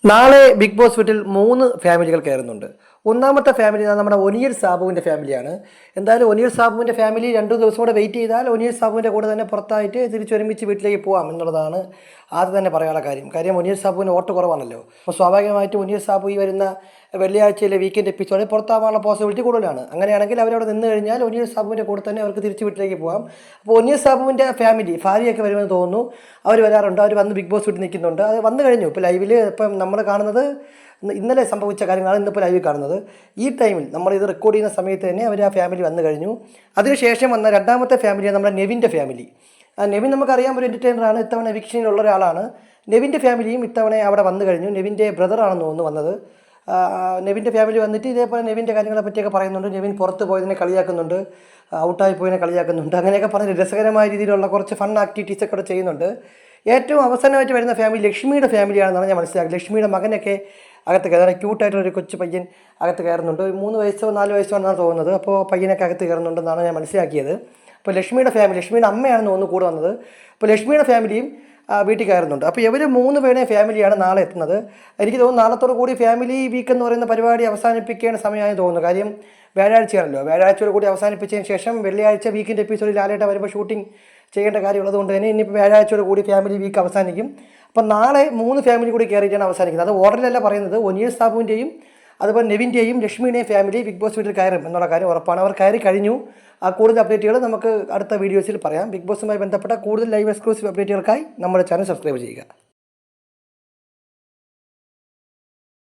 നാളെ big boss വീട്ടിൽ 3 ഫാമിലികൾ കയറുന്നുണ്ട്. ഒന്നാമത്തെ ഫാമിലി നമ്മുടെ ഒനിയൽ സാബുവിൻ്റെ ഫാമിലിയാണ്. എന്തായാലും ഒനിയൽ സാബുവിൻ്റെ ഫാമിലി 2 ദിവസം കൂടെ വെയിറ്റ് ചെയ്താൽ ഒനിയൽ സാബുവിൻ്റെ കൂടെ തന്നെ പുറത്തായിട്ട് തിരിച്ചൊരുമിച്ച് വീട്ടിലേക്ക് പോകാം എന്നുള്ളതാണ് ആദ്യം തന്നെ പറയാനുള്ള കാര്യം ഒനിയൽ സാബുവിന് വോട്ട് കുറവാണല്ലോ. അപ്പോൾ സ്വാഭാവികമായിട്ടും ഒനിയൽ സാബു ഈ വരുന്ന വെള്ളിയാഴ്ചയിലെ വീക്കെൻഡ് എപ്പിസോഡിൽ പുറത്താവാനുള്ള പോസിബിലിറ്റി കൂടുതലാണ്. അങ്ങനെയാണെങ്കിൽ അവരവിടെ നിന്ന് കഴിഞ്ഞാൽ ഒനിയൽ സാബുവിൻ്റെ കൂടെ തന്നെ അവർക്ക് തിരിച്ച് വീട്ടിലേക്ക് പോകാം. അപ്പോൾ ഒനിയൽ സാബുവിൻ്റെ ഫാമിലി ഭാര്യയൊക്കെ വരുമെന്ന് തോന്നുന്നു. അവർ വരാറുണ്ട്, അവർ വന്ന് ബിഗ് ബോസ് വീട്ടിൽ നിൽക്കുന്നുണ്ട്. അത് വന്നു കഴിഞ്ഞു. ഇപ്പോൾ ലൈവിൽ ഇപ്പം നമ്മൾ കാണുന്നത് ഇന്നലെ സംഭവിച്ച കാര്യങ്ങളാണ് ഇന്നിപ്പോൾ ലൈവിൽ കാണുന്നത്. ഈ ടൈമിൽ നമ്മളിത് റെക്കോർഡ് ചെയ്യുന്ന സമയത്ത് തന്നെ അവർ ആ ഫാമിലി വന്നു കഴിഞ്ഞു. അതിനുശേഷം വന്ന രണ്ടാമത്തെ ഫാമിലിയാണ് നമ്മുടെ നെവിൻ്റെ ഫാമിലി. നെവിൻ നമുക്കറിയാം, ഒരു എൻ്റർടൈനറാണ്, ഇത്തവണ എവിക്ഷനിലുള്ള ഒരാളാണ്. നെവിൻ്റെ ഫാമിലിയും ഇത്തവണ അവിടെ വന്നു കഴിഞ്ഞു. നെവിൻ്റെ ബ്രദറാണെന്ന് തോന്നുന്നു വന്നത്. നെവിൻ്റെ ഫാമിലി വന്നിട്ട് ഇതേപോലെ നെവിൻ്റെ കാര്യങ്ങളെ പറ്റിയൊക്കെ പറയുന്നുണ്ട്. നെവിൻ പുറത്ത് പോയതിനെ കളിയാക്കുന്നുണ്ട്, ഔട്ടായി പോയതിനെ കളിയാക്കുന്നുണ്ട്. അങ്ങനെയൊക്കെ പറഞ്ഞ് രസകരമായ രീതിയിലുള്ള കുറച്ച് ഫൺ ആക്ടിവിറ്റീസൊക്കെ ഇവിടെ ചെയ്യുന്നുണ്ട്. ഏറ്റവും അവസാനമായിട്ട് വരുന്ന ഫാമിലി ലക്ഷ്മിയുടെ ഫാമിലിയാണെന്നാണ് ഞാൻ മനസ്സിലാക്കുന്നത്. ലക്ഷ്മിയുടെ മകനൊക്കെ അകത്ത് കയറാൻ ക്യൂട്ടായിട്ടുള്ളൊരു കൊച്ചു പയ്യൻ അകത്ത് കയറുന്നുണ്ട്. 3 വയസ്സോ 4 വയസ്സോ എന്നാണ് തോന്നുന്നത്. അപ്പോൾ പയ്യനൊക്കെ അകത്ത് കയറുന്നുണ്ടെന്നാണ് ഞാൻ മനസ്സിലാക്കിയത്. അപ്പോൾ ലക്ഷ്മിയുടെ ഫാമിലി, ലക്ഷ്മിയുടെ അമ്മയാണെന്ന് തോന്നുന്നു കൂടെ വന്നത്. അപ്പോൾ ലക്ഷ്മിയുടെ ഫാമിലിയും വീട്ടിൽ കയറുന്നുണ്ട്. അപ്പോൾ ഇവർ 3 പേരുടെ ഫാമിലിയാണ് നാളെ എത്തുന്നത്. എനിക്ക് തോന്നുന്നു നാളത്തോടു കൂടി ഫാമിലി വീക്ക് എന്ന് പറയുന്ന പരിപാടി അവസാനിപ്പിക്കേണ്ട സമയമായി തോന്നുന്നു. കാര്യം വ്യാഴാഴ്ചയാണല്ലോ. വ്യാഴാഴ്ചയോട് കൂടി അവസാനിപ്പിച്ചതിന് ശേഷം വെള്ളിയാഴ്ച വീക്കിൻ്റെ എപ്പിസോഡിൽ ലാലേട്ട വരുമ്പോൾ ഷൂട്ടിംഗ് ചെയ്യേണ്ട കാര്യമുള്ളത് കൊണ്ട് തന്നെ ഇനിയിപ്പോൾ വ്യാഴാഴ്ചയോട് കൂടി ഫാമിലി വീക്ക് അവസാനിക്കും. അപ്പം നാളെ 3 ഫാമിലി കൂടി കയറിയിട്ടാണ് അവസാനിക്കുന്നത്. അത് ഓർഡറിലല്ല പറയുന്നത്. ഒനിയൽ സാബുവിൻ്റെയും അതുപോലെ നെവിൻ്റെയും ലക്ഷ്മിയുടെയും ഫാമിലി ബിഗ് ബോസ് വീട്ടിൽ കയറും എന്നുള്ള കാര്യം ഉറപ്പാണ്. അവർ കയറി കഴിഞ്ഞു. കൂടുതൽ അപ്ഡേറ്റുകൾ നമുക്ക് അടുത്ത വീഡിയോസിൽ പറയാം. ബിഗ് ബോസുമായി ബന്ധപ്പെട്ട കൂടുതൽ ലൈവ് എക്സ്ക്ലൂസീവ് അപ്ഡേറ്റുകൾക്കായി നമ്മുടെ ചാനൽ സബ്സ്ക്രൈബ് ചെയ്യുക.